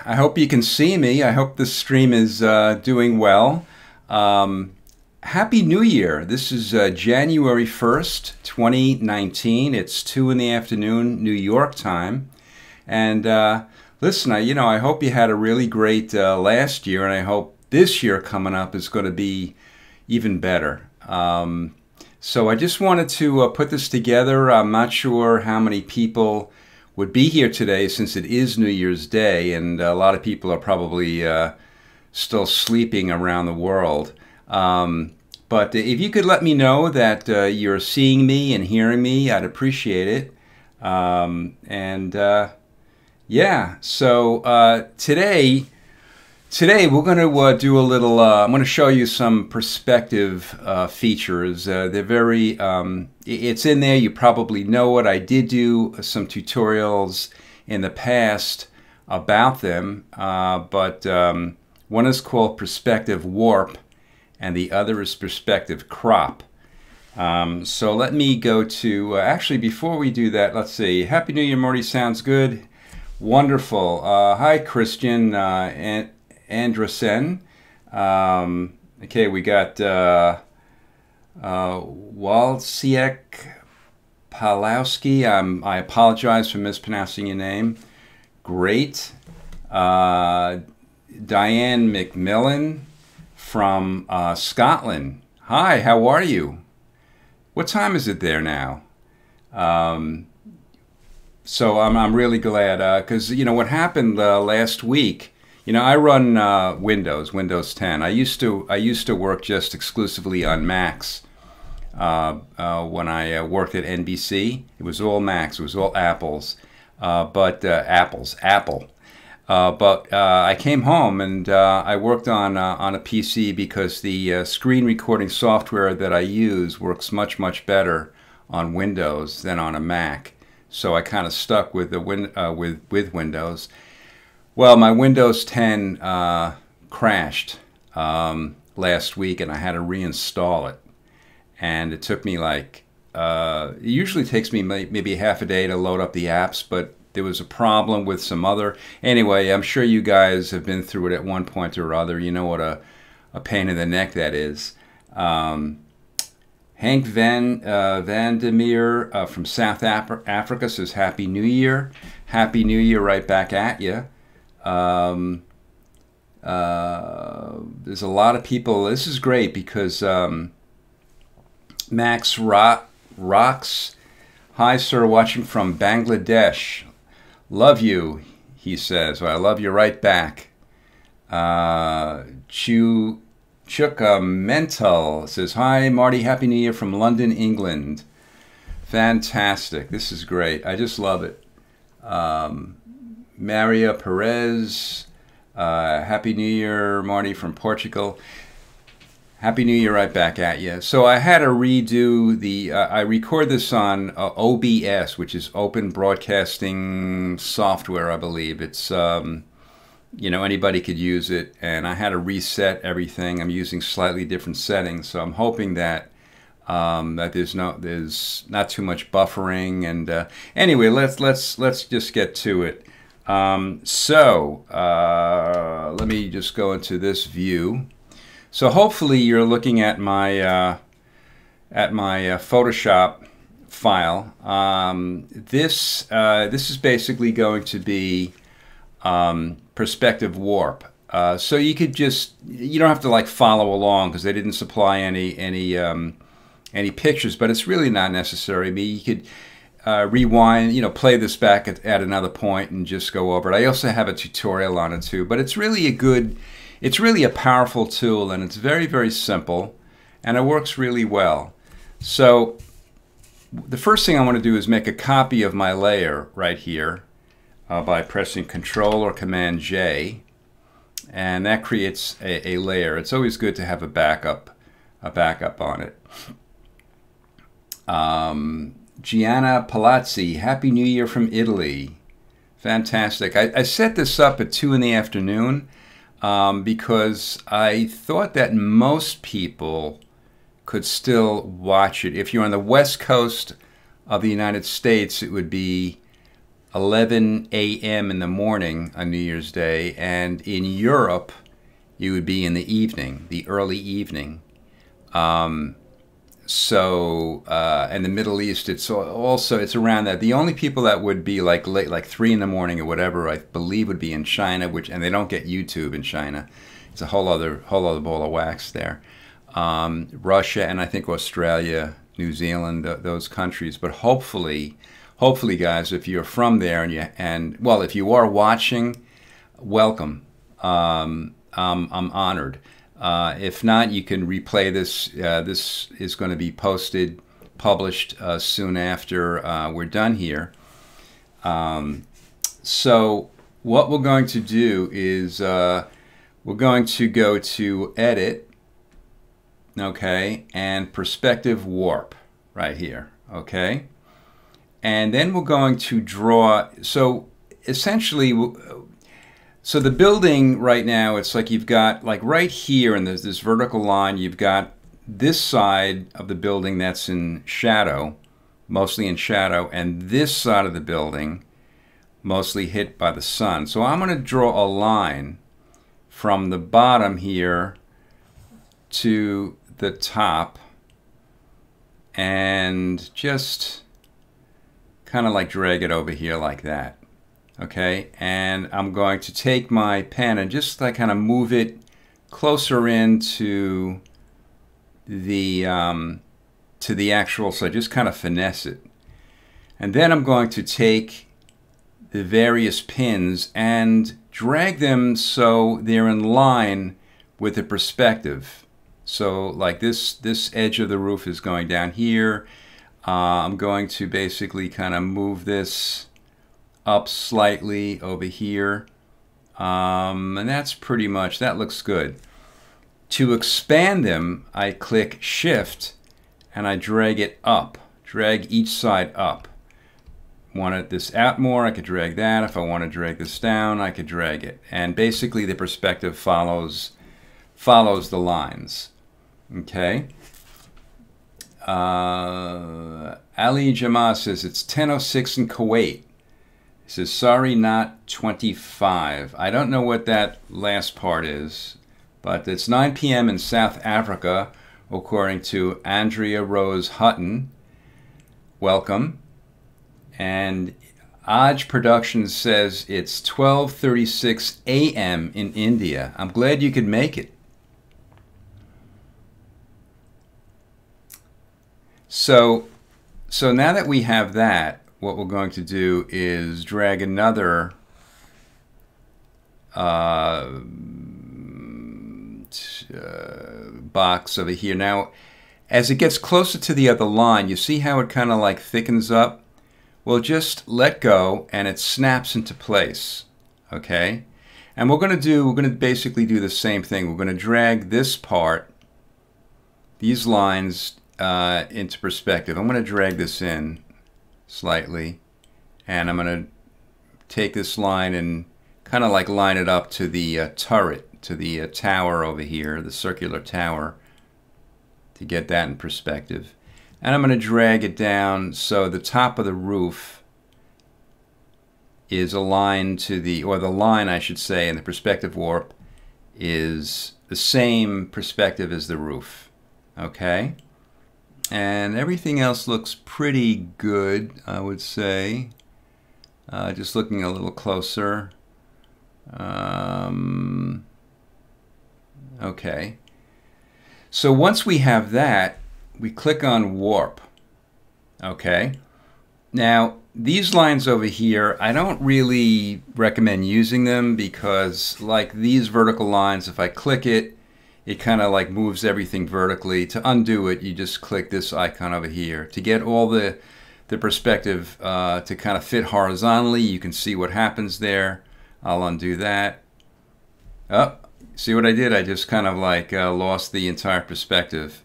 I hope you can see me. I hope this stream is doing well. Happy New Year. This is January 1st, 2019. It's 2 in the afternoon, New York time. And listen, I hope you had a really great last year, and I hope this year coming up is going to be even better. So I just wanted to put this together. I'm not sure how many people would be here today since it is New Year's Day, and a lot of people are probably still sleeping around the world. But if you could let me know that you're seeing me and hearing me, I'd appreciate it. Yeah, so today we're going to do a little, I'm going to show you some perspective features. They're very, it's in there, you probably know it. I did do some tutorials in the past about them, but one is called perspective warp and the other is perspective crop. So let me go to, actually before we do that, let's see, Happy New Year, Marty, sounds good. Wonderful. Hi, Christian Andresen. Okay, we got Walciek Palowski. I apologize for mispronouncing your name. Great. Diane McMillan from Scotland. Hi, how are you? What time is it there now? So I'm really glad because what happened last week. I run Windows 10. I used to work just exclusively on Macs. When I worked at NBC, it was all Macs. It was all Apples, Apple. But I came home and I worked on a PC because the screen recording software that I use works much better on Windows than on a Mac. So I kind of stuck with the with Windows. Well, my Windows 10 crashed last week, and I had to reinstall it. And it took me like it usually takes me maybe half a day to load up the apps, but there was a problem with some other. Anyway, I'm sure you guys have been through it at one point or other. You know what a pain in the neck that is. Hank Vandermeer from South Africa says Happy New Year. Happy New Year right back at you. There's a lot of people. This is great because Max Rocks. Hi, sir, watching from Bangladesh. Love you, he says. Well, I love you right back. Chuka Mental says, hi, Marty, Happy New Year from London, England. Fantastic. This is great. I just love it. Maria Perez, Happy New Year, Marty from Portugal. Happy New Year right back at you. So I had to redo the, I record this on OBS, which is Open Broadcasting Software, I believe. It's, anybody could use it, and I had to reset everything. I'm using slightly different settings, so I'm hoping that that there's not too much buffering. And anyway, let's just get to it. Let me just go into this view. So hopefully you're looking at my Photoshop file. This is basically going to be perspective warp. So you could you don't have to like follow along because they didn't supply any pictures, but it's really not necessary. I mean, you could rewind, play this back at another point and just go over it. I also have a tutorial on it too, but it's really a powerful tool, and it's very simple, and it works really well. So the first thing I want to do is make a copy of my layer right here by pressing Control or Command J, and that creates a layer. It's always good to have a backup on it. Gianna Palazzi, Happy New Year from Italy. Fantastic. I set this up at 2 in the afternoon because I thought that most people could still watch it. If you're on the west coast of the United States, it would be 11 a.m. in the morning on New Year's Day, and in Europe, you would be in the evening, the early evening. And the Middle East, it's around that. The only people that would be like late, like 3 in the morning or whatever, I believe would be in China, and they don't get YouTube in China. It's a whole other ball of wax there. Russia and I think Australia, New Zealand, those countries. But hopefully, guys, if you're from there and if you are watching, welcome. I'm honored. If not, you can replay this. This is going to be published soon after we're done here. So what we're going to do is we're going to go to Edit, okay, and Perspective Warp right here, okay? And then we're going to draw, so essentially, so the building right now, it's like you've got, like right here, and there's this vertical line, you've got this side of the building that's in shadow, mostly in shadow, and this side of the building, mostly hit by the sun. So I'm going to draw a line from the bottom here to the top, and just kind of like drag it over here like that. Okay, and I'm going to take my pen and just like kind of move it closer into the actual, so just kind of finesse it. And then I'm going to take the various pins and drag them so they're in line with the perspective. So like this edge of the roof is going down here. I'm going to basically kind of move this up slightly over here, and that's pretty much, that looks good. To expand them, I click Shift and I drag it up, drag each side up. Wanted this out more, I could drag that. If I want to drag this down, I could drag it, and basically the perspective follows the lines. Okay. Ali Jama says it's 10:06 in Kuwait. He says, sorry, not 25. I don't know what that last part is, but it's 9 p.m. in South Africa, according to Andrea Rose Hutton. Welcome. And Aj Productions says it's 12:36 a.m. in India. I'm glad you could make it. So now that we have that, what we're going to do is drag another box over here. Now, as it gets closer to the other line, you see how it kind of like thickens up? Well, just let go and it snaps into place, okay? And we're going to basically do the same thing. We're going to drag this part, these lines, into perspective. I'm going to drag this in slightly, and I'm going to take this line and kind of like line it up to the turret, to the tower over here, the circular tower, to get that in perspective. And I'm going to drag it down so the top of the roof is aligned to the line, I should say, in the perspective warp is the same perspective as the roof. Okay? And everything else looks pretty good, I would say. Just looking a little closer. Okay. So once we have that, we click on Warp. Okay. Now, these lines over here, I don't really recommend using them because, like these vertical lines, if I click it, it kind of like moves everything vertically. To undo it, you just click this icon over here. To get all the perspective to kind of fit horizontally, you can see what happens there. I'll undo that. Oh, see what I did? I just kind of like lost the entire perspective.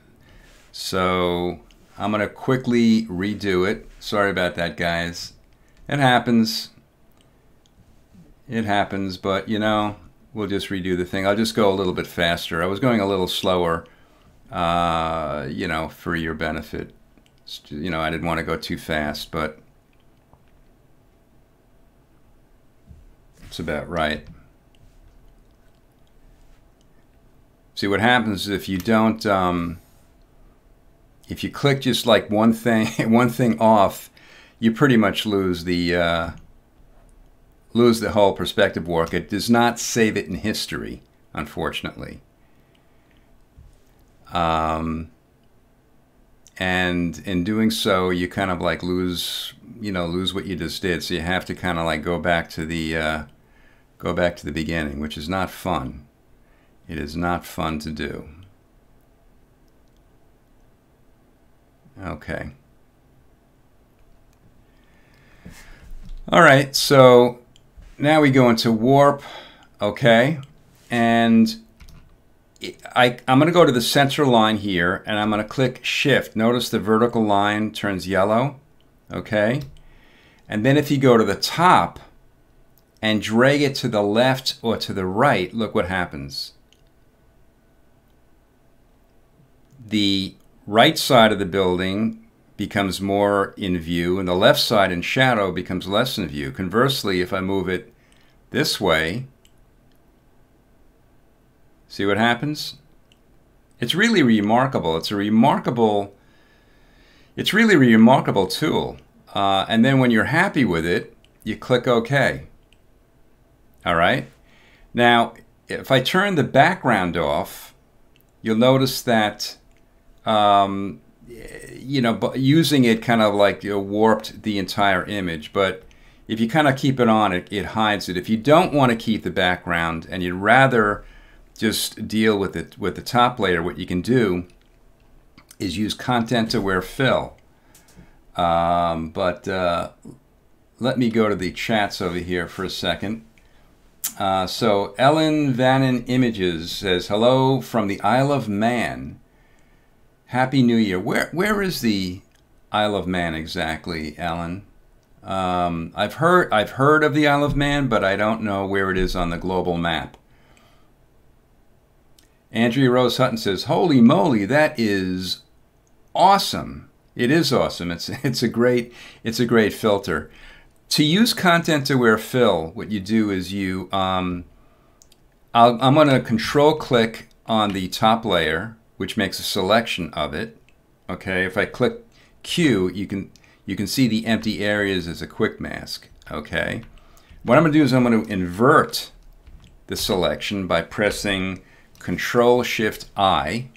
So I'm going to quickly redo it. Sorry about that, guys. It happens. It happens, but you know, we'll just redo the thing. I'll just go a little bit faster. I was going a little slower, you know, for your benefit. You know, I didn't want to go too fast, but It's about right. See, what happens if you don't, if you click just like one thing off, you pretty much lose the whole perspective work. It does not save it in history, unfortunately. And in doing so, you kind of like lose what you just did. So you have to kind of like go back to the beginning, which is not fun. It is not fun to do. Okay. All right, so now we go into warp, okay? And I'm going to go to the center line here, and I'm going to click Shift. Notice the vertical line turns yellow, okay? And then if you go to the top and drag it to the left or to the right, look what happens. The right side of the building becomes more in view, and the left side in shadow becomes less in view. Conversely, if I move it this way, see what happens? It's really remarkable. It's really a remarkable tool. And then when you're happy with it, you click OK. All right. Now, if I turn the background off, you'll notice that using it kind of like warped the entire image. But if you kind of keep it on, it hides it. If you don't want to keep the background and you'd rather just deal with it with the top layer, what you can do is use content-aware fill. Let me go to the chats over here for a second. So Ellen Vannon Images says, hello from the Isle of Man. Happy New Year. Where is the Isle of Man exactly, Ellen? I've heard of the Isle of Man, but I don't know where it is on the global map. Andrea Rose Hutton says, holy moly, that is awesome. It is awesome. It's a great filter. To use content-aware fill, what you do is you I'm going to control click on the top layer, which makes a selection of it. Okay, if I click Q, you can see the empty areas as a quick mask. Okay, what I'm going to do is I'm going to invert the selection by pressing Control-Shift-I,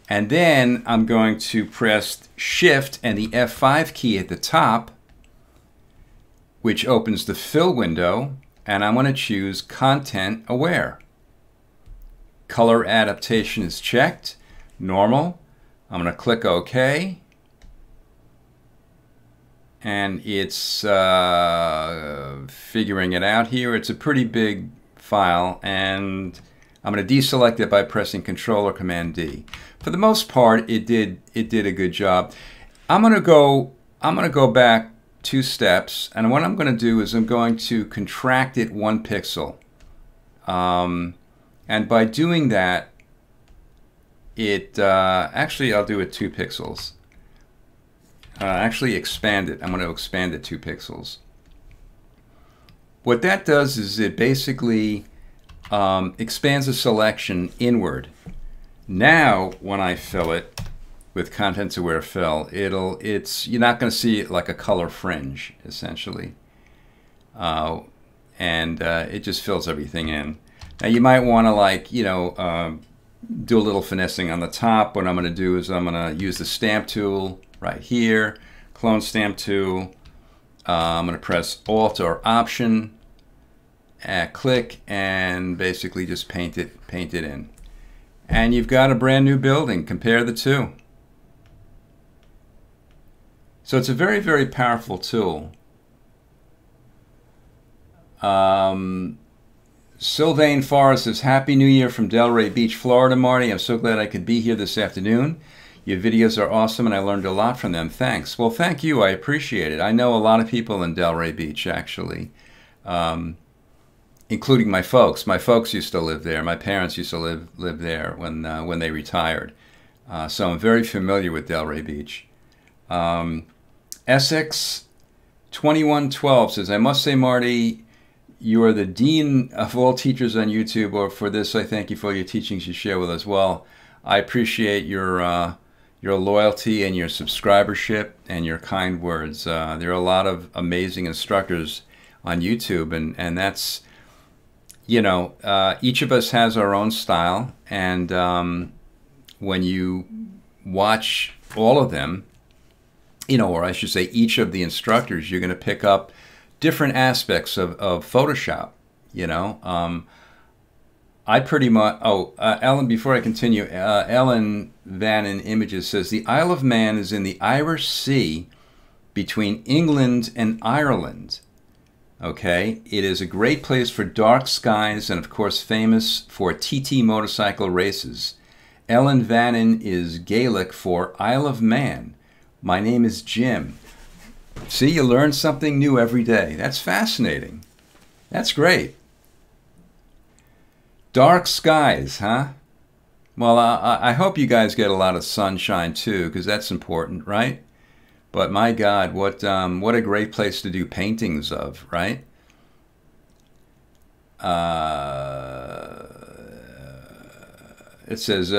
and then I'm going to press Shift and the F5 key at the top, which opens the fill window, and I'm going to choose Content Aware. Color adaptation is checked, normal. I'm going to click OK, and it's figuring it out here. It's a pretty big file, and I'm going to deselect it by pressing Control or Command D. For the most part, it did a good job. I'm going to go back 2 steps, and what I'm going to do is I'm going to contract it 1 pixel. And by doing that, actually I'll do it 2 pixels. Actually expand it. I'm going to expand it 2 pixels. What that does is it basically expands the selection inward. Now, when I fill it with content-aware fill, you're not going to see it like a color fringe, essentially, it just fills everything in. Now, you might want to do a little finessing on the top. What I'm going to do is I'm going to use the stamp tool right here, clone stamp tool. I'm going to press Alt or Option, click, and basically just paint it in. And you've got a brand new building. Compare the two. So it's a very, very powerful tool. Sylvain Forrest says, Happy New Year from Delray Beach, Florida, Marty. I'm so glad I could be here this afternoon. Your videos are awesome, and I learned a lot from them. Thanks. Well, thank you. I appreciate it. I know a lot of people in Delray Beach, actually, including my folks. My folks used to live there. My parents used to live there when they retired. So I'm very familiar with Delray Beach. Essex 2112 says, I must say, Marty, You are the dean of all teachers on YouTube, or for this I thank you for all your teachings you share with us. Well, I appreciate your loyalty and your subscribership and your kind words. There are a lot of amazing instructors on YouTube, and that's, you know, each of us has our own style, and when you watch all of them, you know, or I should say each of the instructors, you're going to pick up different aspects of Photoshop, you know. I pretty much, Ellen, before I continue, Ellen Vannon Images says, the Isle of Man is in the Irish Sea between England and Ireland. Okay, it is a great place for dark skies and of course famous for TT motorcycle races. Ellen Vannon is Gaelic for Isle of Man. My name is Jim. See, you learn something new every day. That's fascinating. That's great. Dark skies, huh? Well, I hope you guys get a lot of sunshine too, because that's important, right? But my God, what a great place to do paintings of, right? It says,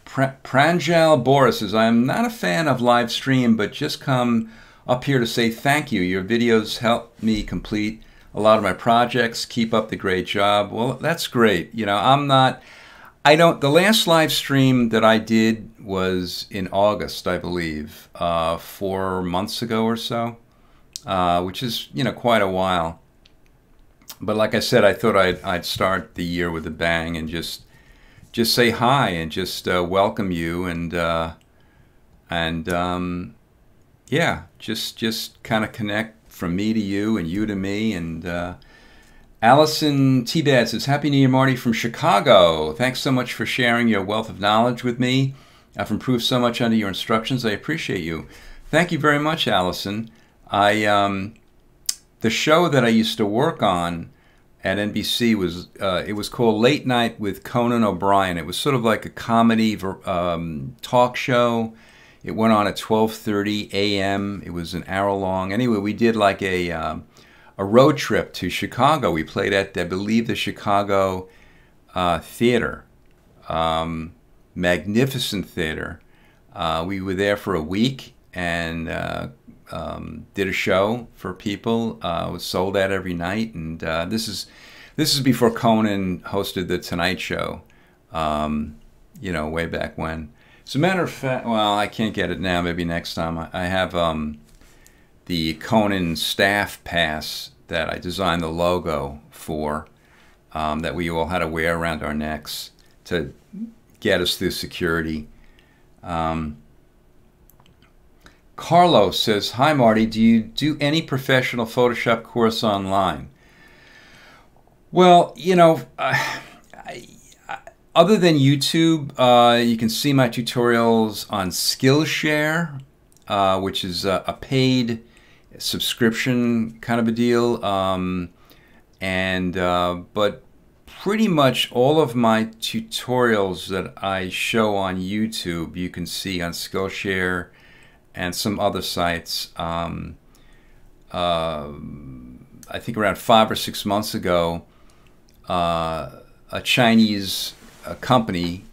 Pranjal Boris says, I am not a fan of live stream, but just come up here to say thank you. Your videos help me complete a lot of my projects. Keep up the great job. Well, that's great. You know, the last live stream that I did was in August, I believe, 4 months ago or so, which is, you know, quite a while. But like I said, I thought I'd start the year with a bang and just say hi and just welcome you yeah, just kind of connect from me to you and you to me. And Allison T-Bad says, Happy New Year, Marty from Chicago. Thanks so much for sharing your wealth of knowledge with me. I've improved so much under your instructions. I appreciate you. Thank you very much, Allison. The show that I used to work on at NBC was, it was called Late Night with Conan O'Brien. It was sort of like a comedy talk show. It went on at 12:30 a.m. It was an hour long. Anyway, we did like a road trip to Chicago. We played at, I believe, the Chicago Theater. Magnificent theater. We were there for a week and did a show for people. It was sold out every night. And this is before Conan hosted The Tonight Show, you know, way back when. As a matter of fact, well, I can't get it now. Maybe next time. I have the Conan staff pass that I designed the logo for, that we all had to wear around our necks to get us through security. Carlos says, Hi, Marty. Do you do any professional Photoshop course online? Well, you know, other than YouTube, you can see my tutorials on Skillshare, which is a paid subscription kind of a deal. But pretty much all of my tutorials that I show on YouTube, you can see on Skillshare and some other sites. I think around 5 or 6 months ago, a Chinese company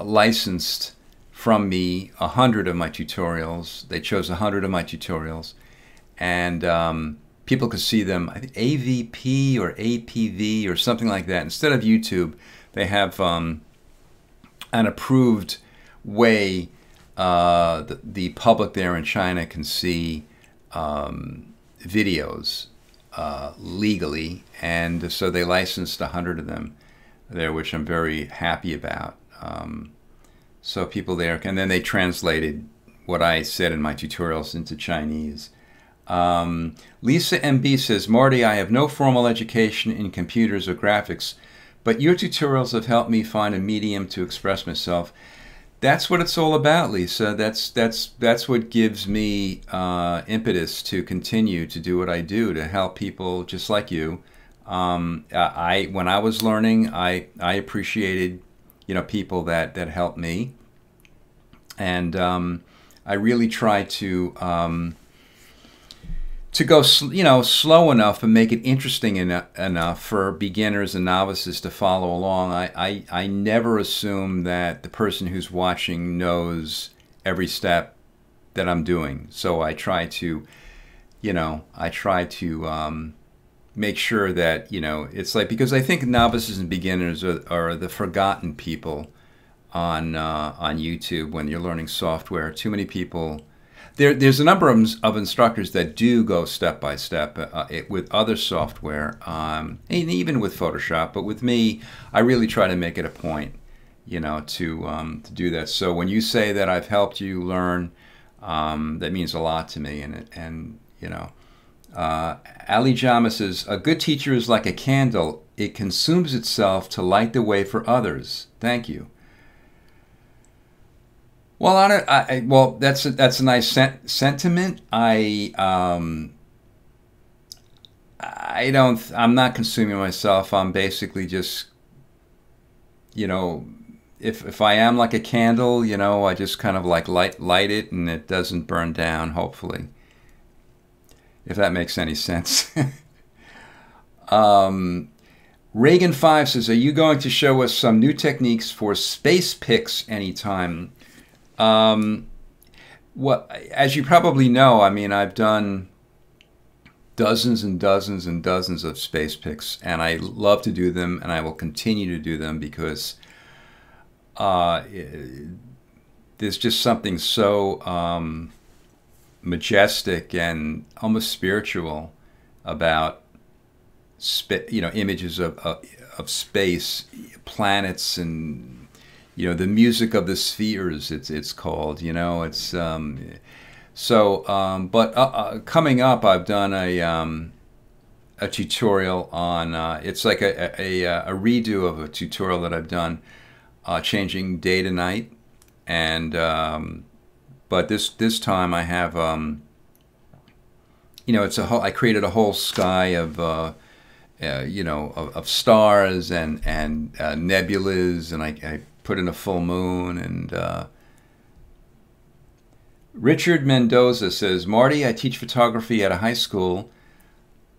licensed from me 100 of my tutorials. They chose 100 of my tutorials, and people could see them, I think AVP or APV or something like that. Instead of YouTube, they have an approved way the public there in China can see videos legally, and so they licensed 100 of them there, which I'm very happy about. So people there, and then they translated what I said in my tutorials into Chinese. Lisa MB says, Marty, I have no formal education in computers or graphics, but your tutorials have helped me find a medium to express myself. That's what it's all about, Lisa. That's what gives me impetus to continue to do what I do, to help people just like you. When I was learning, I appreciated, you know, people that helped me, and I really try to to go, slow enough and make it interesting enough for beginners and novices to follow along. I never assume that the person who's watching knows every step that I'm doing. So I try to, make sure that, it's like, because I think novices and beginners are the forgotten people on YouTube when you're learning software. Too many people. There's a number of instructors that do go step by step with other software, and even with Photoshop. But with me, I really try to make it a point, to do that. So when you say that I've helped you learn, that means a lot to me. And Ali Jama says, a good teacher is like a candle. It consumes itself to light the way for others. Thank you. Well, that's a nice sentiment. I'm not consuming myself. I'm basically just, if I am like a candle, I just kind of like light it and it doesn't burn down, hopefully. If that makes any sense. Reagan 5 says, are you going to show us some new techniques for space pics anytime? Well, as you probably know, I mean, I've done dozens and dozens and dozens of space pics, and I love to do them, and I will continue to do them because there's just something so majestic and almost spiritual about images of space, planets, and the music of the spheres, it's called, it's, but coming up, I've done a tutorial on, it's like a redo of a tutorial that I've done, changing day to night, and, but this time I have, I created a whole sky of, of stars and nebulas, and I put in a full moon. And Richard Mendoza says, Marty, I teach photography at a high school.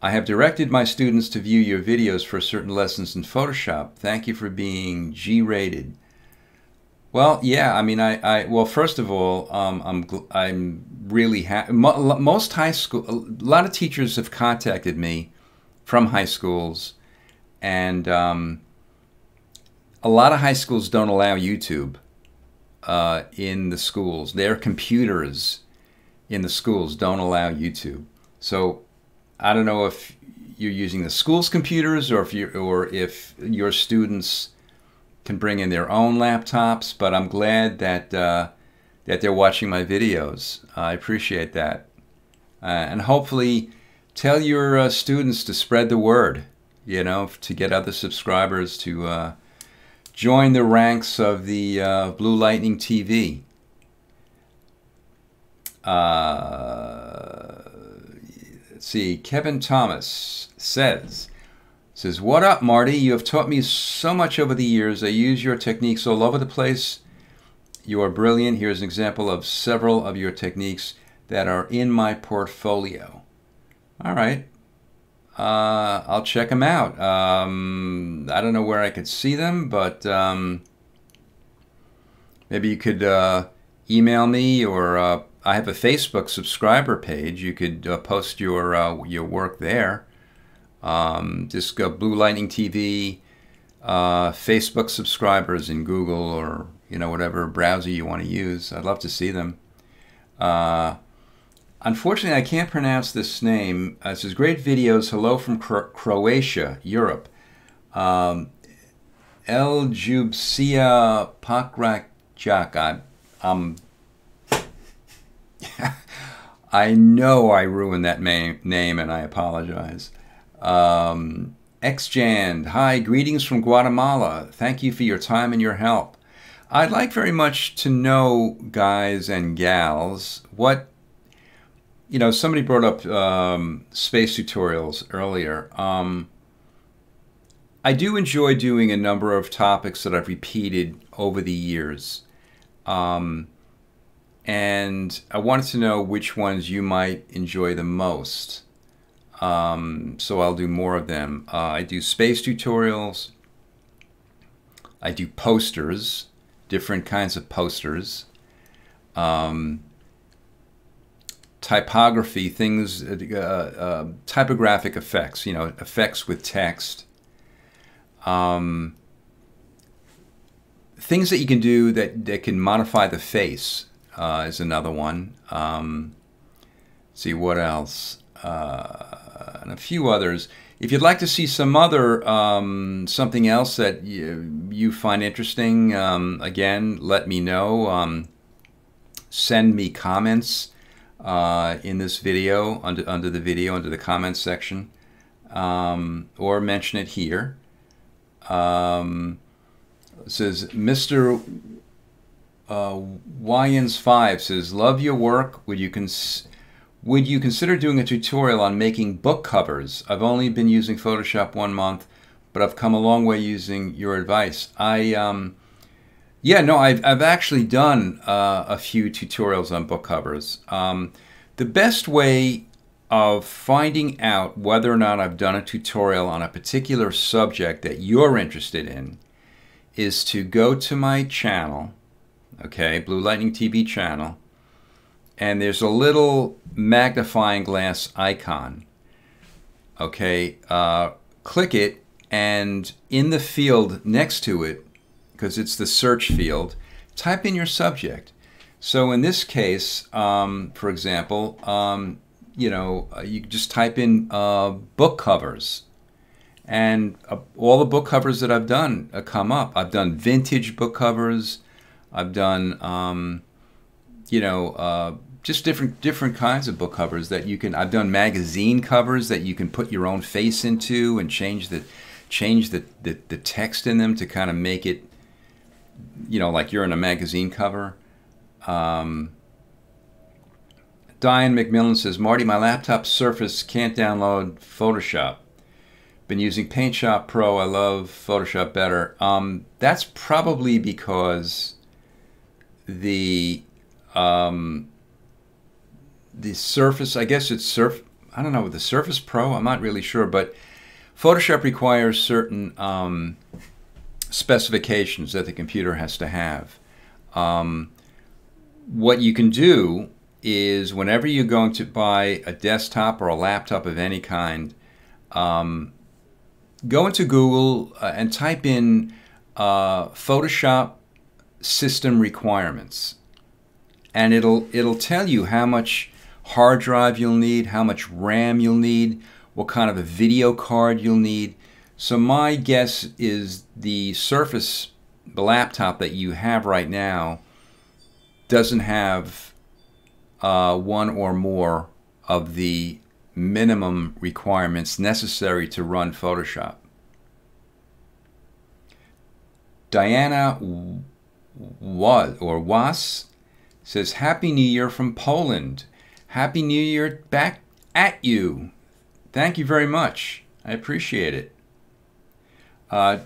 I have directed my students to view your videos for certain lessons in Photoshop. Thank you for being G-rated. Well, yeah, I mean, well, first of all, I'm really happy. Most high school, a lot of teachers have contacted me from high schools, and a lot of high schools don't allow YouTube in the schools. Their computers in the schools don't allow YouTube. So I don't know if you're using the school's computers or if your students can bring in their own laptops. But I'm glad that that they're watching my videos. I appreciate that, and hopefully tell your students to spread the word. To get other subscribers to join the ranks of the Blue Lightning TV. Let's see, Kevin Thomas says, what up, Marty? You have taught me so much over the years. I use your techniques all over the place. You are brilliant. Here's an example of several of your techniques that are in my portfolio. All right. I'll check them out. I don't know where I could see them, but maybe you could email me, or I have a Facebook subscriber page. You could post your work there. Just go Blue Lightning TV, Facebook subscribers in Google, or whatever browser you want to use. I'd love to see them. Unfortunately, I can't pronounce this name. It says, great videos. Hello from Croatia, Europe. Eljubcija Pakrakjak. I know I ruined that name, and I apologize. Xjand, hi, greetings from Guatemala. Thank you for your time and your help. I'd like very much to know, guys and gals, what... somebody brought up space tutorials earlier. I do enjoy doing a number of topics that I've repeated over the years. And and I wanted to know which ones you might enjoy the most. So I'll do more of them. I do space tutorials. I do posters, different kinds of posters. Typography, things, typographic effects, you know, effects with text. Things that you can do that can modify the face is another one. See what else? And a few others. If you'd like to see some other something else that you find interesting, again, let me know. Send me comments in this video, under the video, under the comments section, or mention it here. It says Mr. Wyans5 says, love your work. Would you consider doing a tutorial on making book covers? I've only been using Photoshop 1 month, but I've come a long way using your advice. Yeah, no, I've actually done a few tutorials on book covers. The best way of finding out whether or not I've done a tutorial on a particular subject that you're interested in is to go to my channel, okay, Blue Lightning TV channel, and there's a little magnifying glass icon. Okay, click it, and in the field next to it, because it's the search field, type in your subject. So in this case, for example, you know, you just type in book covers, and all the book covers that I've done come up. I've done vintage book covers. I've done, you know, just different kinds of book covers that you can. I've done magazine covers that you can put your own face into and change the text in them to kind of make it, you know, like you're in a magazine cover. Diane McMillan says, Marty, my laptop Surface can't download Photoshop. Been using Paint Shop Pro. I love Photoshop better. That's probably because the Surface, I guess it's I don't know, with the Surface Pro, I'm not really sure, but Photoshop requires certain specifications that the computer has to have. What you can do is whenever you're going to buy a desktop or a laptop of any kind, go into Google and type in Photoshop system requirements, and it'll tell you how much hard drive you'll need, how much RAM you'll need, what kind of a video card you'll need. So my guess is the Surface, the laptop that you have right now, doesn't have one or more of the minimum requirements necessary to run Photoshop. Diana Was says, Happy New Year from Poland. Happy New Year back at you. Thank you very much. I appreciate it.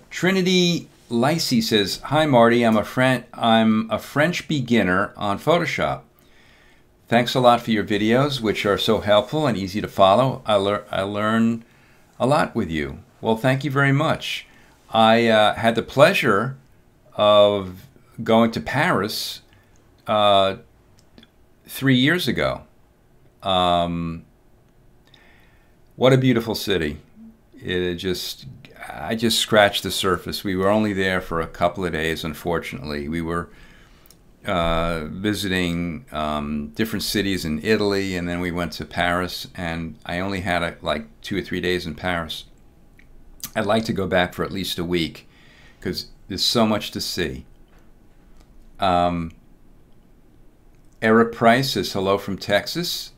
Trinity Lacey says, Hi Marty, I'm a French beginner on Photoshop. Thanks a lot for your videos, which are so helpful and easy to follow. I learn a lot with you. Well, thank you very much. I had the pleasure of going to Paris 3 years ago. What a beautiful city. I just scratched the surface. We were only there for a couple of days, unfortunately. We were visiting different cities in Italy, and then we went to Paris, and I only had like 2 or 3 days in Paris. I'd like to go back for at least a week because there's so much to see. Eric Price says, hello from Texas.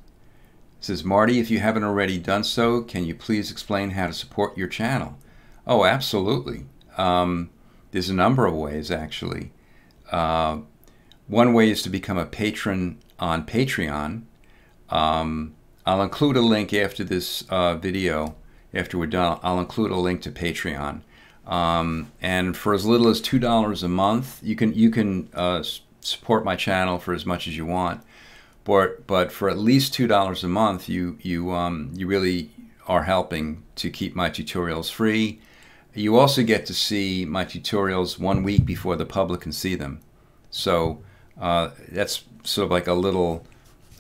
Says, Marty, if you haven't already done so, can you please explain how to support your channel? Oh, absolutely. There's a number of ways, actually. One way is to become a patron on Patreon. I'll include a link after this video. After we're done, I'll include a link to Patreon. And for as little as $2 a month, you can support my channel for as much as you want. But for at least $2 a month, you really are helping to keep my tutorials free. You also get to see my tutorials 1 week before the public can see them. So that's sort of like a little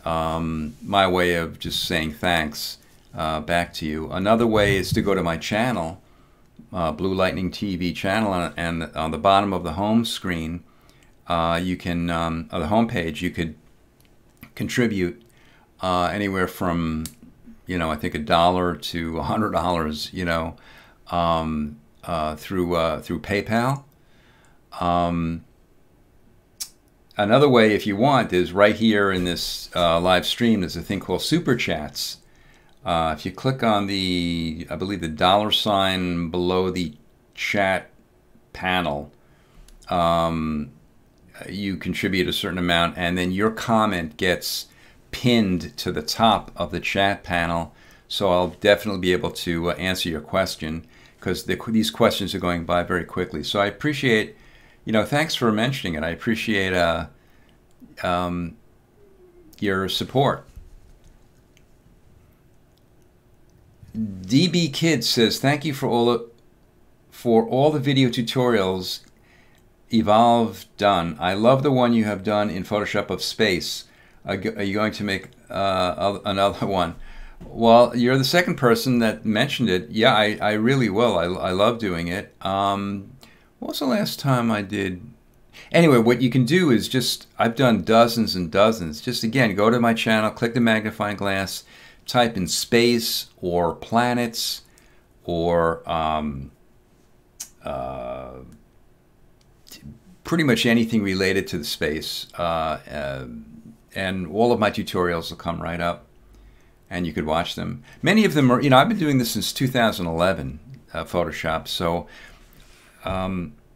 my way of just saying thanks back to you. Another way is to go to my channel, Blue Lightning TV channel, and on the bottom of the home screen, you can, on the home page, you could contribute anywhere from, I think $1 to $100, through PayPal. Another way, if you want, is right here in this live stream. There's a thing called Super Chats. If you click on the, I believe, the $ below the chat panel, you contribute a certain amount, and then your comment gets pinned to the top of the chat panel. So I'll definitely be able to answer your question, because these questions are going by very quickly. So I appreciate, thanks for mentioning it. I appreciate your support. DB Kid says, thank you for all the video tutorials Evolve done. I love the one you have done in Photoshop of space. Are you going to make another one? Well, you're the second person that mentioned it. Yeah, I really will. I love doing it. What was the last time I did? Anyway, what you can do is just, I've done dozens and dozens. Just again, go to my channel, click the magnifying glass, type in space or planets or pretty much anything related to the space, and all of my tutorials will come right up, and you could watch them. Many of them are, I've been doing this since 2011, Photoshop. So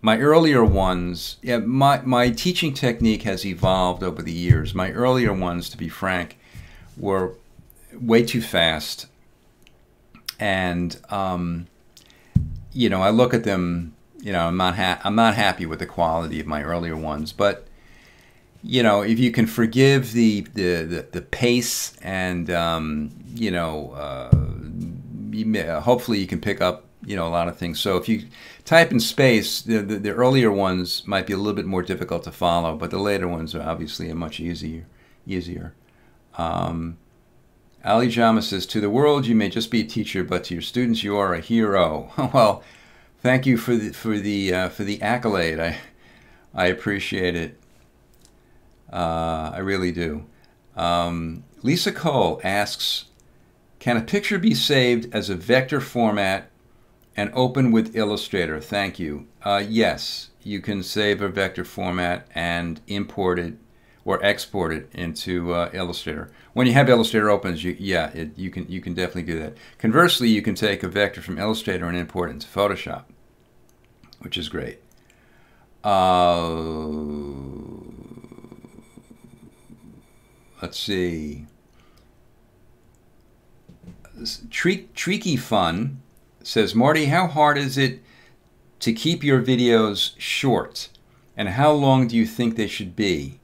my earlier ones, my teaching technique has evolved over the years. My earlier ones, to be frank, were way too fast, and I look at them. I'm not happy with the quality of my earlier ones, but if you can forgive the pace, and hopefully you can pick up a lot of things. So if you type in space, the earlier ones might be a little bit more difficult to follow, but the later ones are obviously much easier. Ali Jama says, to the world you may just be a teacher, but to your students you are a hero. Well, thank you for the accolade. I appreciate it. I really do. Lisa Cole asks, can a picture be saved as a vector format and open with Illustrator? Thank you. Yes, you can save a vector format and import it or export it into Illustrator. When you have Illustrator open, you can definitely do that. Conversely, you can take a vector from Illustrator and import it into Photoshop, which is great. Let's see. Treaky Fun says, Marty, how hard is it to keep your videos short, and how long do you think they should be?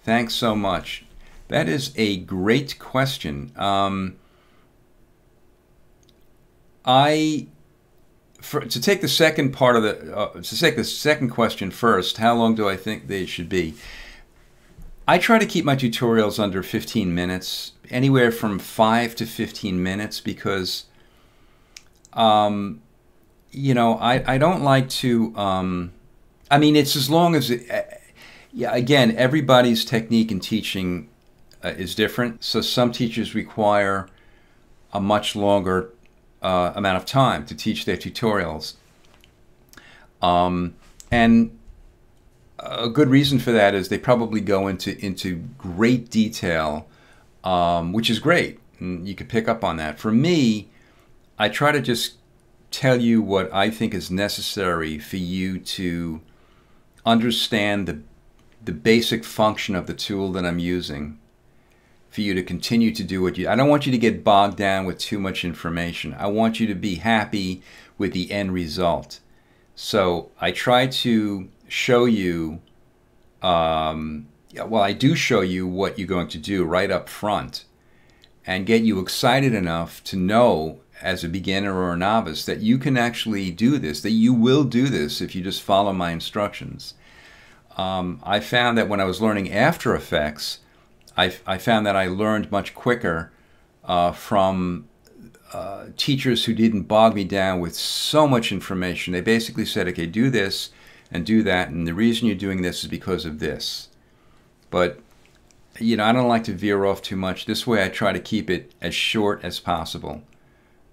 Thanks so much. That is a great question. To take the second part of to take the second question first, how long do I think they should be? I try to keep my tutorials under 15 minutes, anywhere from 5 to 15 minutes, because I don't like to. It's as long as again, everybody's technique in teaching is different. So some teachers require a much longer amount of time to teach their tutorials. And a good reason for that is they probably go into great detail, which is great. And you could pick up on that. For me, I try to just tell you what I think is necessary for you to understand the basic function of the tool that I'm using, for you to continue to do what I don't want you to get bogged down with too much information. I want you to be happy with the end result. So I try to show you Yeah, well, I do show you what you're going to do right up front and get you excited enough to know as a beginner or a novice that you can actually do this, that you will do this if you just follow my instructions. I found that when I was learning After Effects, I found that I learned much quicker from teachers who didn't bog me down with so much information. They basically said, okay, do this and do that, and the reason you're doing this is because of this. But, you know, I don't like to veer off too much. This way I try to keep it as short as possible.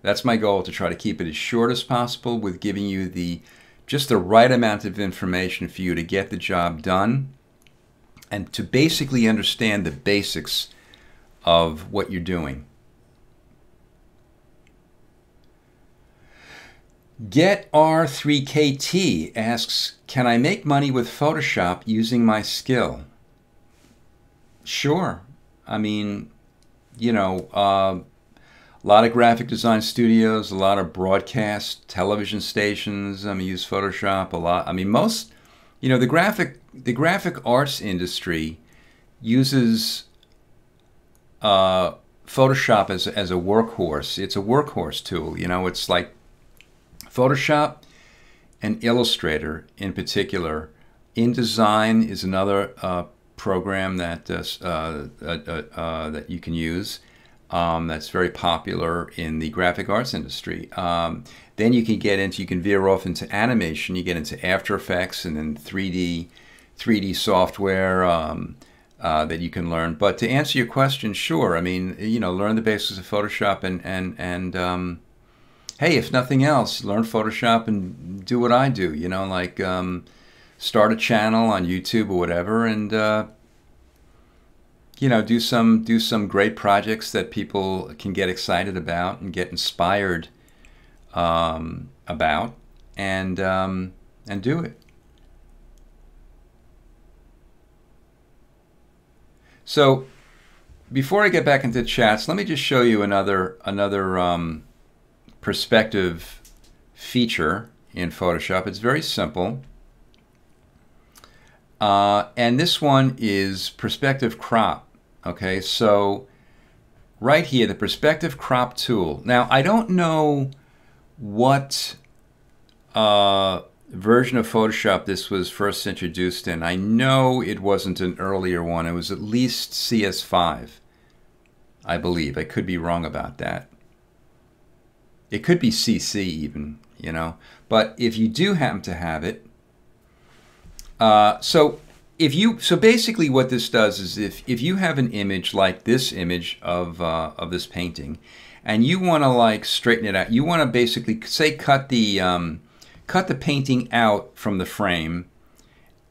That's my goal, to try to keep it as short as possible with giving you just the right amount of information for you to get the job done and to basically understand the basics of what you're doing. Get R3KT asks, can I make money with Photoshop using my skill? Sure. I mean, you know, a lot of graphic design studios, a lot of broadcast television stations use Photoshop a lot. I mean, most, you know, the graphic arts industry uses Photoshop as a workhorse. It's a workhorse tool. You know, it's like Photoshop and Illustrator in particular. InDesign is another program that that you can use. That's very popular in the graphic arts industry. Then you can veer off into animation. You get into After Effects and then 3D software that you can learn. But to answer your question, sure. I mean, you know, learn the basics of Photoshop and hey, if nothing else, learn Photoshop and do what I do. You know, like start a channel on YouTube or whatever, and you know, do some great projects that people can get excited about and get inspired about, and do it. So before I get back into chats, let me just show you another perspective feature in Photoshop. It's very simple. And this one is perspective crop. Okay, so right here, the perspective crop tool. Now, I don't know what version of Photoshop this was first introduced in. I know it wasn't an earlier one. It was at least CS5, I believe. I could be wrong about that. It could be CC even, you know. But if you do happen to have it, so basically what this does is if you have an image like this image of this painting, and you want to like straighten it out, you want to basically say cut the painting out from the frame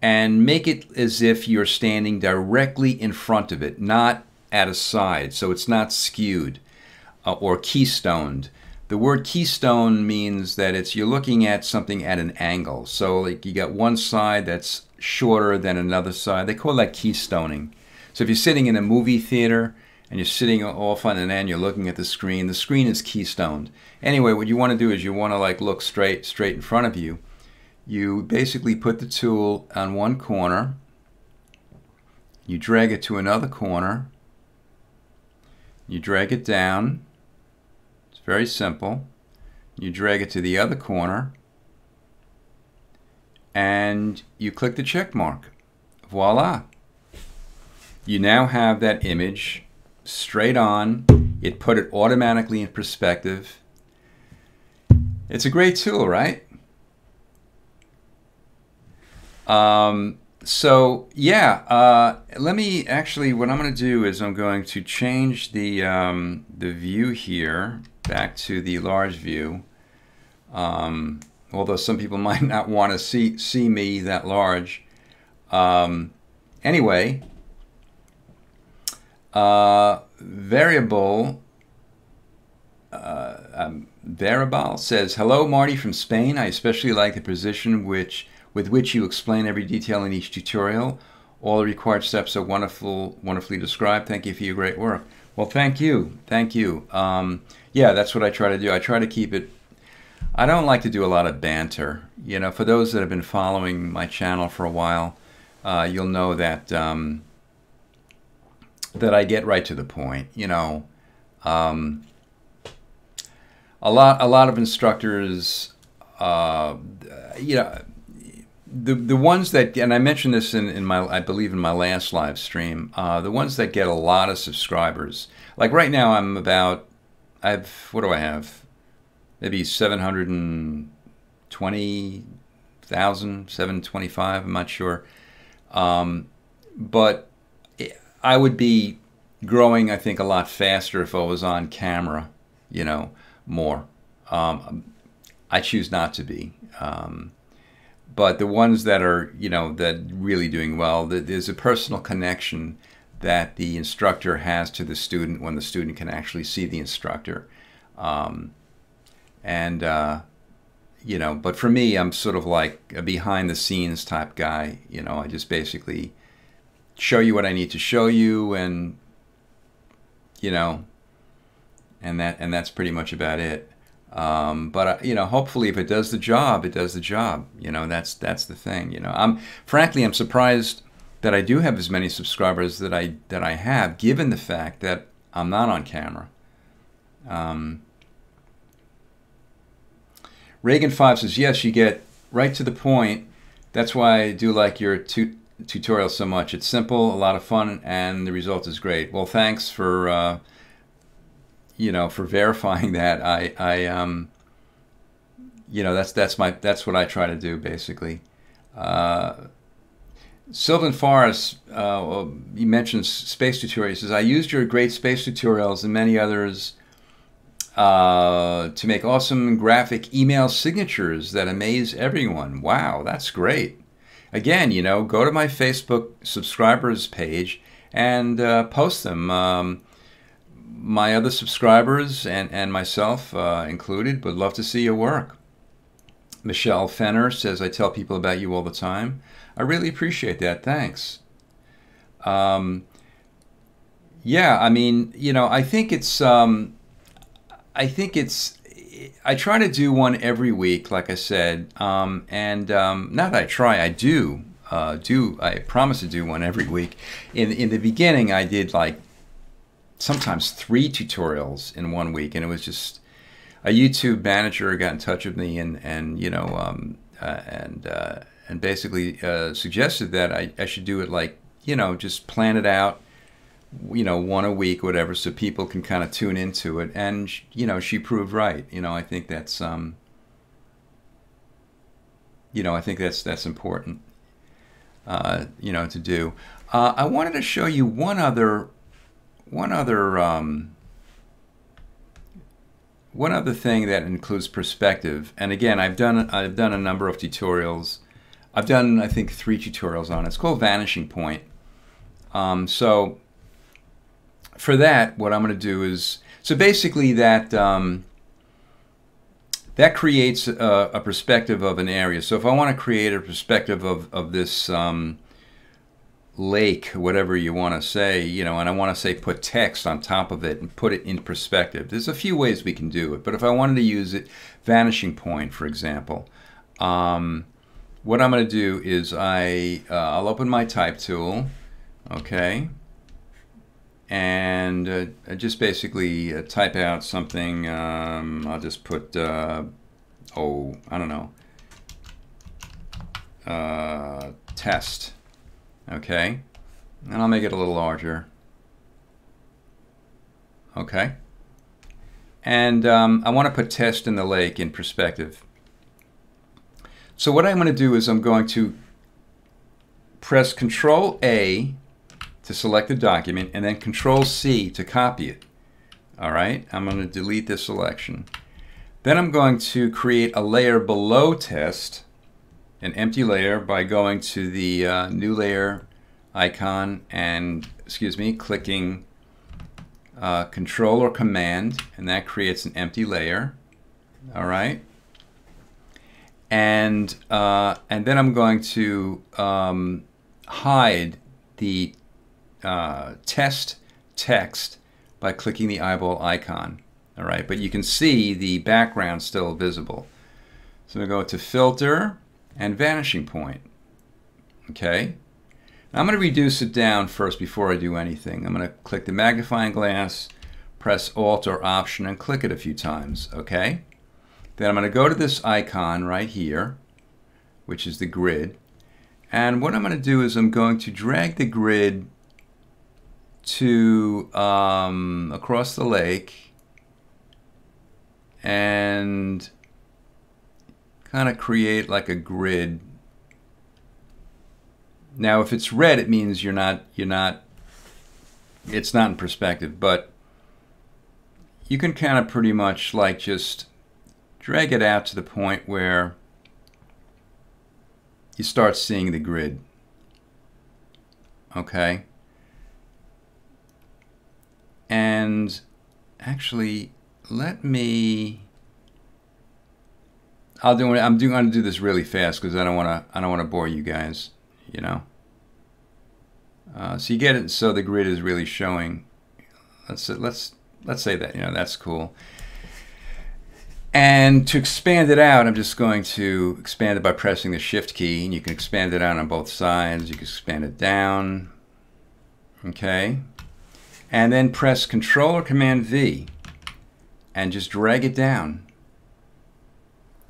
and make it as if you're standing directly in front of it, not at a side, so it's not skewed or keystoned. The word keystone means that you're looking at something at an angle. So like you got one side that's shorter than another side. They call that keystoning. So if you're sitting in a movie theater and you're sitting off on an end, you're looking at the screen is keystoned. Anyway, what you want to do is you want to like look straight in front of you. You basically put the tool on one corner, you drag it to another corner, you drag it down. Very simple. You drag it to the other corner and you click the check mark. Voila. You now have that image straight on. It put it automatically in perspective. It's a great tool, right? So yeah, let me actually, what I'm going to do is I'm going to change the view here back to the large view, although some people might not want to see me that large. Anyway, Variable says, hello Marty from Spain. I especially like the precision with which you explain every detail in each tutorial. All the required steps are wonderfully described. Thank you for your great work. Well, thank you. Yeah, that's what I try to do. I try to keep it, I don't like to do a lot of banter. You know, for those that have been following my channel for a while, you'll know that that I get right to the point. You know, a lot of instructors, you know, the ones that, and I mentioned this in my, I believe in my last live stream, the ones that get a lot of subscribers. Like right now, I'm about, what do I have? Maybe 720,000, 725. I'm not sure, but I would be growing, I think, a lot faster if I was on camera, you know, more. I choose not to be. But the ones that are, you know, that really doing well, there's a personal connection that the instructor has to the student when the student can actually see the instructor. You know, but for me, I'm sort of like a behind the scenes type guy. You know, I just basically show you what I need to show you, and you know, and that's pretty much about it. But you know, hopefully, if it does the job, it does the job. You know, that's the thing. You know, frankly, I'm surprised that I do have as many subscribers that I have, given the fact that I'm not on camera. Reagan 5 says, yes, you get right to the point. That's why I do like your tutorial so much. It's simple, a lot of fun, and the result is great. Well, thanks for you know, for verifying that. You know, that's what I try to do, basically. Sylvan Forrest, he mentions space tutorials. He says, I used your great space tutorials and many others to make awesome graphic email signatures that amaze everyone. Wow, that's great. Again, you know, go to my Facebook subscribers page and post them. My other subscribers and myself included would love to see your work. Michelle Fenner says, I tell people about you all the time. I really appreciate that. Thanks. Yeah, I mean, you know, I think it's I try to do one every week, like I said, not that I try, I do. I promise to do one every week. In the beginning, I did like sometimes 3 tutorials in one week, and it was just a YouTube manager got in touch with me and you know and basically suggested that I should do it like, you know, just plan it out, you know, one a week, whatever, so people can kind of tune into it. And you know, she proved right. You know, I think that's you know, I think that's important, you know, to do. I wanted to show you one other thing that includes perspective. And again, I've done a number of tutorials. I've done, I think, 3 tutorials on it. It's called Vanishing Point. So for that, what I'm going to do is, so basically that that creates a perspective of an area. So if I want to create a perspective of this lake, whatever you want to say, you know, and I want to say put text on top of it and put it in perspective, there's a few ways we can do it. But if I wanted to use it, Vanishing Point, for example, what I'm going to do is I'll open my type tool, okay, and I just basically type out something. I'll just put, oh, I don't know, test, okay, and I'll make it a little larger, okay, and I want to put test in the lake in perspective. So what I'm going to do is I'm going to press Control A to select the document and then Control C to copy it. All right, I'm going to delete this selection. Then I'm going to create a layer below test, an empty layer, by going to the new layer icon and, excuse me, clicking Control or Command, and that creates an empty layer. All right. And then I'm going to hide the test text by clicking the eyeball icon. All right, but you can see the background still visible. So I'm going to go to Filter and Vanishing Point. Okay, I'm going to reduce it down first before I do anything. I'm going to click the magnifying glass, press Alt or Option, and click it a few times, okay? Then I'm going to go to this icon right here, which is the grid. And what I'm going to do is I'm going to drag the grid to across the lake and kind of create like a grid. Now, if it's red, it means it's not in perspective, but you can kind of pretty much like just drag it out to the point where you start seeing the grid. Okay. And actually, I'm going to do this really fast because I don't want to bore you guys, you know. So you get it. So the grid is really showing. Let's say that, you know, that's cool. And to expand it out, I'm just going to expand it by pressing the Shift key, and you can expand it out on both sides. You can expand it down. Okay. And then press Control or Command V and just drag it down.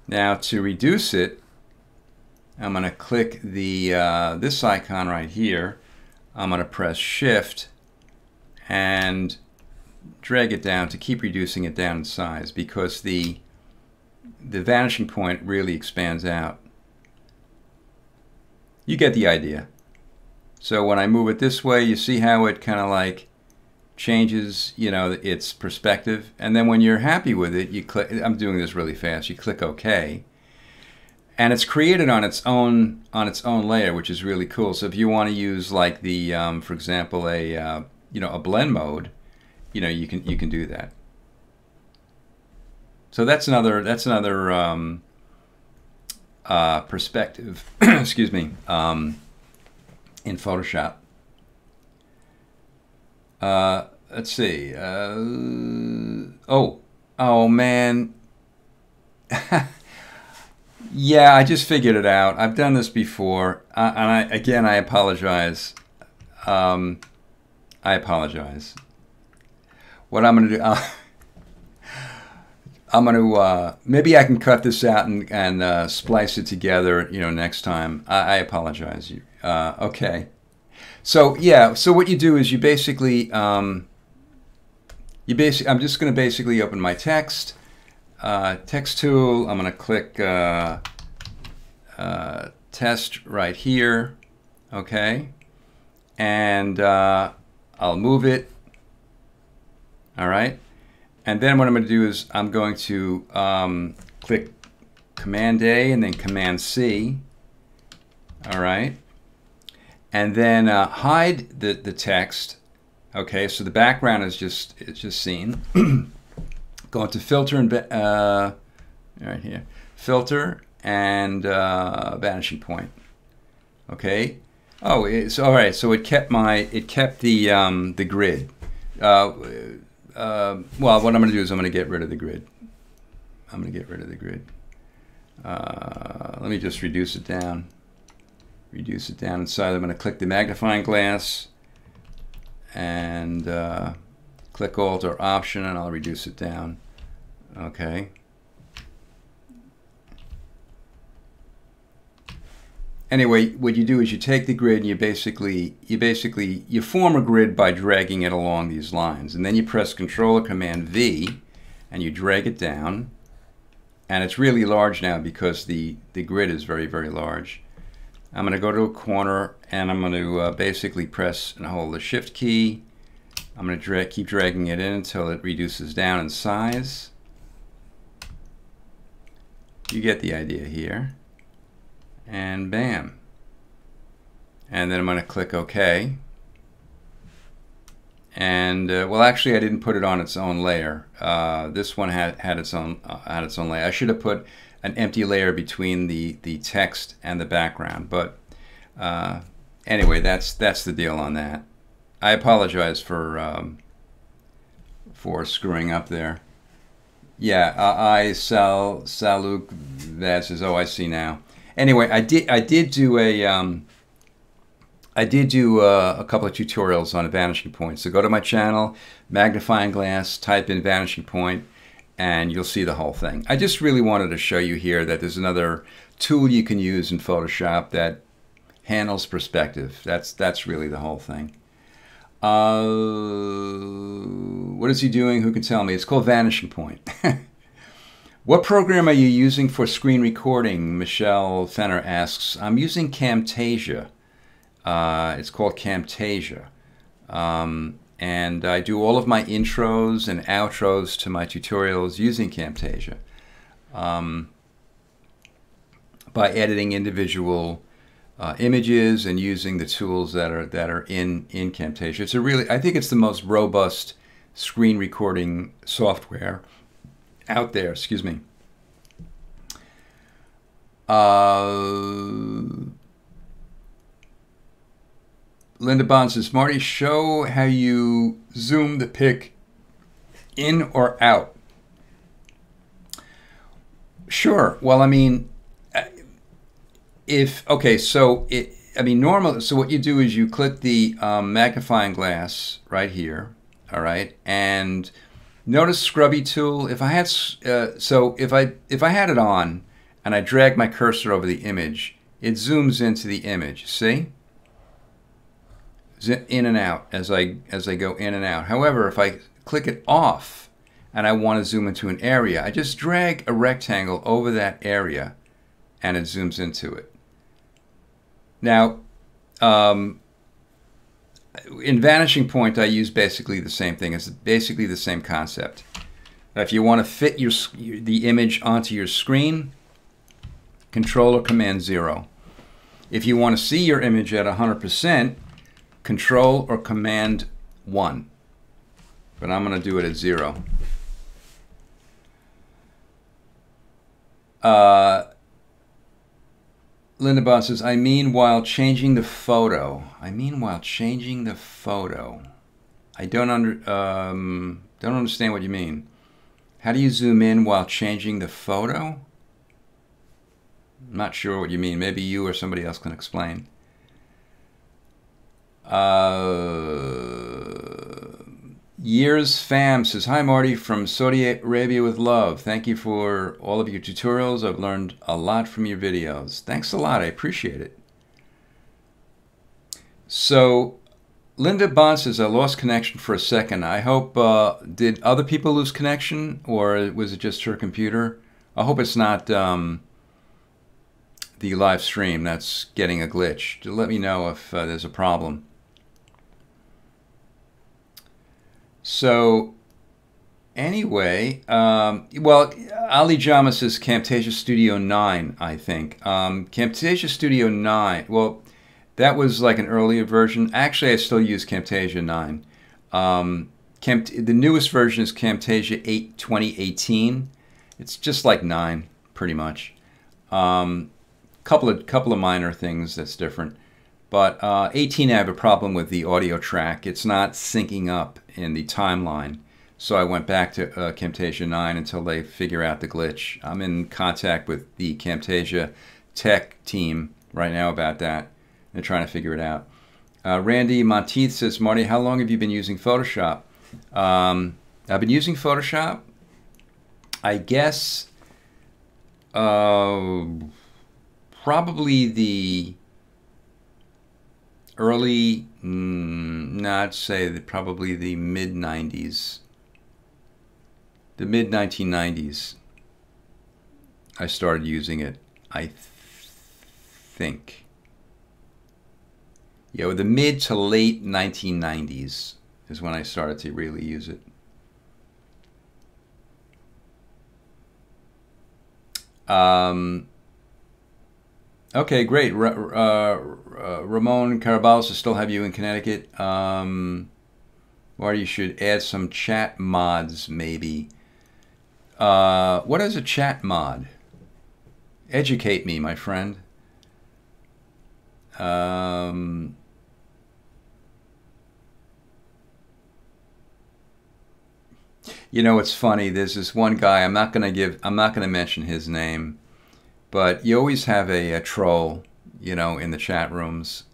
Now to reduce it, I'm going to click the this icon right here. I'm going to press Shift and drag it down to keep reducing it down in size because the vanishing point really expands out. You get the idea. So when I move it this way, you see how it kind of like changes, you know, its perspective. And then when you're happy with it, you click, I'm doing this really fast, you click OK. And it's created on its own layer, which is really cool. So if you want to use like the, for example, a blend mode, you know, you can do that. So that's another perspective. Excuse me, in Photoshop. Let's see. Oh man. Yeah, I just figured it out. I've done this before, and I apologize. I apologize. What I'm going to do, I'm going to maybe I can cut this out and splice it together, you know, next time. I apologize. Okay. So yeah, so what you do is you basically, I'm just going to basically open my text. Text tool, I'm going to click test right here, okay, and I'll move it, all right, and then what I'm going to do is I'm going to click Command A and then Command C, all right, and then hide the text, okay, so the background is just seen. Go into filter and right here, filter and vanishing point. Okay. Oh, it's all right. So it kept the grid. Well, what I'm going to do is I'm going to get rid of the grid. Let me just reduce it down. Reduce it down inside. I'm going to click the magnifying glass and click Alt or Option, and I'll reduce it down. Okay. Anyway, what you do is you take the grid and you basically form a grid by dragging it along these lines, and then you press Control or Command V and you drag it down, and it's really large now because the grid is very, very large. I'm going to go to a corner and I'm going to basically press and hold the Shift key. I'm going to keep dragging it in until it reduces down in size. You get the idea here. And bam. And then I'm going to click OK. And well, actually, I didn't put it on its own layer. This one had its own layer. I should have put an empty layer between the text and the background. But anyway, that's the deal on that. I apologize for screwing up there. Yeah, Saluk that says, oh, I see now. Anyway, I did do a I did do a couple of tutorials on Vanishing Point. So go to my channel, magnifying glass, type in Vanishing Point, and you'll see the whole thing. I just really wanted to show you here that there's another tool you can use in Photoshop that handles perspective. That's really the whole thing. What is he doing? Who can tell me? It's called Vanishing Point. What program are you using for screen recording? Michelle Fenner asks. I'm using Camtasia. It's called Camtasia. And I do all of my intros and outros to my tutorials using Camtasia by editing individual images and using the tools that are in Camtasia. It's a really, I think it's the most robust screen recording software out there. Excuse me. Linda Bond says, Marty, show how you zoom the pic in or out. Sure. Well, I mean, okay, so normally, so what you do is you click the magnifying glass right here, all right, and notice scrubby tool. If I had, if I had it on and I drag my cursor over the image, it zooms into the image. See? In and out as I go in and out. However, if I click it off and I want to zoom into an area, I just drag a rectangle over that area and it zooms into it. Now, in Vanishing Point, I use basically the same thing. It's basically the same concept. If you want to fit the image onto your screen, Control or Command 0. If you want to see your image at 100%, Control or Command 1. But I'm going to do it at 0. Linda Bond says, I mean while changing the photo. I mean while changing the photo. I don't understand what you mean. How do you zoom in while changing the photo? I'm not sure what you mean. Maybe you or somebody else can explain. Years Fam says, hi Marty from Saudi Arabia with love. Thank you for all of your tutorials. I've learned a lot from your videos. Thanks a lot. I appreciate it. So Linda Bond says, I lost connection for a second. I hope, did other people lose connection or was it just her computer? I hope it's not the live stream that's getting a glitch. To let me know if there's a problem. So anyway, well, Ali Jama says Camtasia Studio 9, I think. Camtasia Studio 9, well, that was like an earlier version. Actually, I still use Camtasia 9. The newest version is Camtasia 8 2018. It's just like 9, pretty much. Couple of minor things that's different. But 18, I have a problem with the audio track. It's not syncing up in the timeline. So I went back to Camtasia 9 until they figure out the glitch. I'm in contact with the Camtasia tech team right now about that. They're trying to figure it out. Randy Monteith says, Marty, how long have you been using Photoshop? I've been using Photoshop, I guess, probably the early, I'd say probably the mid-90s. The mid-1990s, I started using it, I think. Yeah, the mid to late 1990s is when I started to really use it. Okay, great. Ramon Carabalos will still have you in Connecticut. Marty, you should add some chat mods, maybe. What is a chat mod? Educate me, my friend. You know, it's funny. There's this one guy. I'm not gonna mention his name, but you always have a troll, you know, in the chat rooms.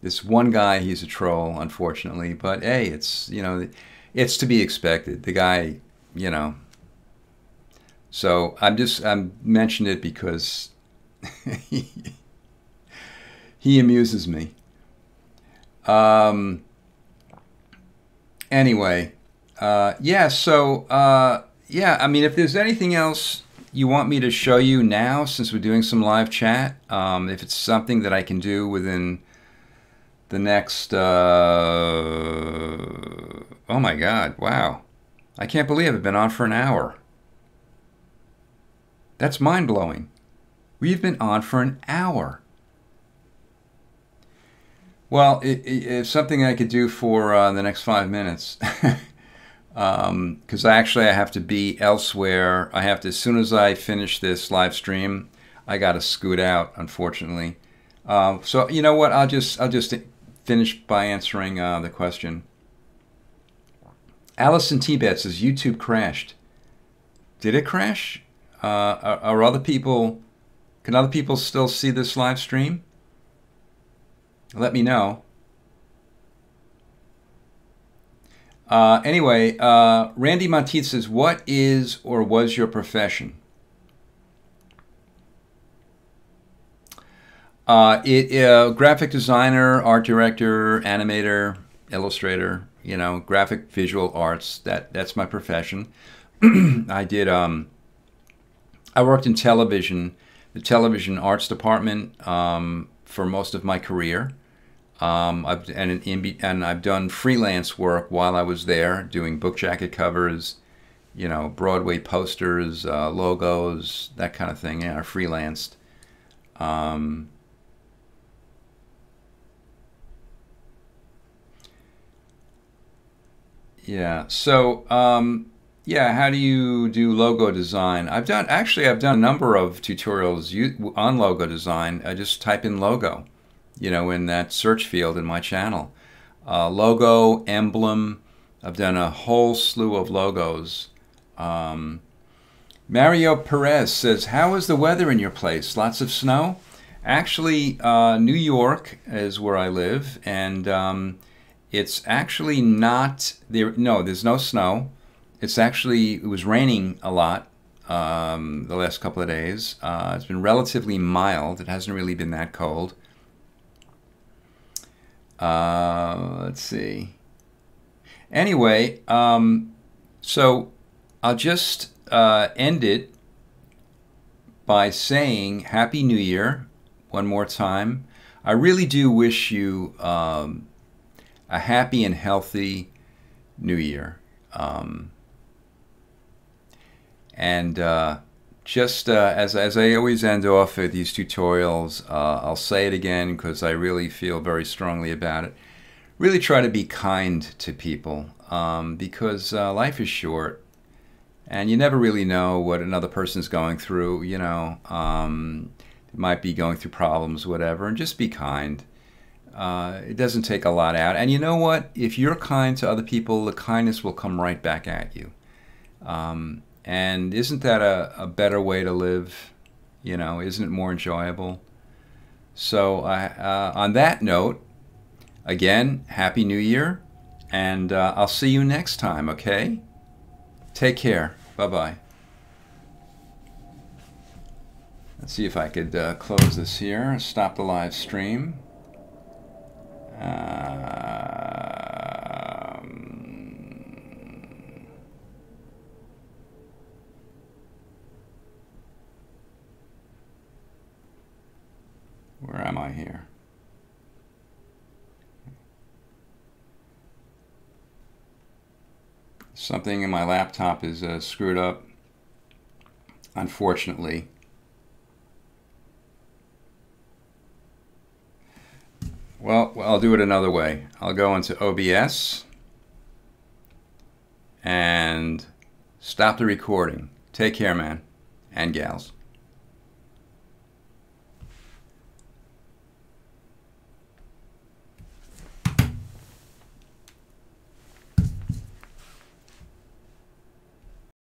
this one guy, he's a troll, unfortunately. But hey, it's, you know, it's to be expected. The guy, you know. So I'm mentioning it because he amuses me. Anyway, yeah. So yeah. I mean, if there's anything else you want me to show you now, since we're doing some live chat, if it's something that I can do within the next, oh my God, wow. I can't believe I've been on for an hour. That's mind-blowing. We've been on for an hour. Well, it's something I could do for the next 5 minutes. Because I have to be elsewhere. I have to, as soon as I finish this live stream, I got to scoot out, unfortunately. So you know what? I'll just finish by answering the question. Alice in Tibet says YouTube crashed. Did it crash? Are other people? Can other people still see this live stream? Let me know. Anyway, Randy Monteith says, what is or was your profession? Graphic designer, art director, animator, illustrator, you know, graphic visual arts. That's my profession. I worked in television, the television arts department, for most of my career. I've done freelance work while I was there, doing book jacket covers, you know, Broadway posters, logos, that kind of thing. Yeah, I freelanced. Yeah. So, yeah, how do you do logo design? I've done a number of tutorials on logo design. I just type in logo, you know, in that search field in my channel. Logo, emblem. I've done a whole slew of logos. Mario Perez says, how is the weather in your place? Lots of snow? Actually, New York is where I live, and it's actually not there. No, there's no snow. It was raining a lot the last couple of days. It's been relatively mild. It hasn't really been that cold. Let's see. Anyway, so I'll just end it by saying Happy New Year one more time. I really do wish you a happy and healthy New Year. Just as I always end off with these tutorials, I'll say it again because I really feel very strongly about it. Really try to be kind to people because life is short and you never really know what another person's going through, you know. They might be going through problems, whatever, and just be kind. It doesn't take a lot out. And you know what? If you're kind to other people, the kindness will come right back at you. And isn't that a better way to live? You know, isn't it more enjoyable? So on that note, again, Happy New Year, and I'll see you next time, okay? Take care. Bye-bye. Let's see if I could close this here, stop the live stream. Where am I here? Something in my laptop is screwed up, unfortunately. Well, I'll do it another way. I'll go into OBS and stop the recording. Take care, man and gals.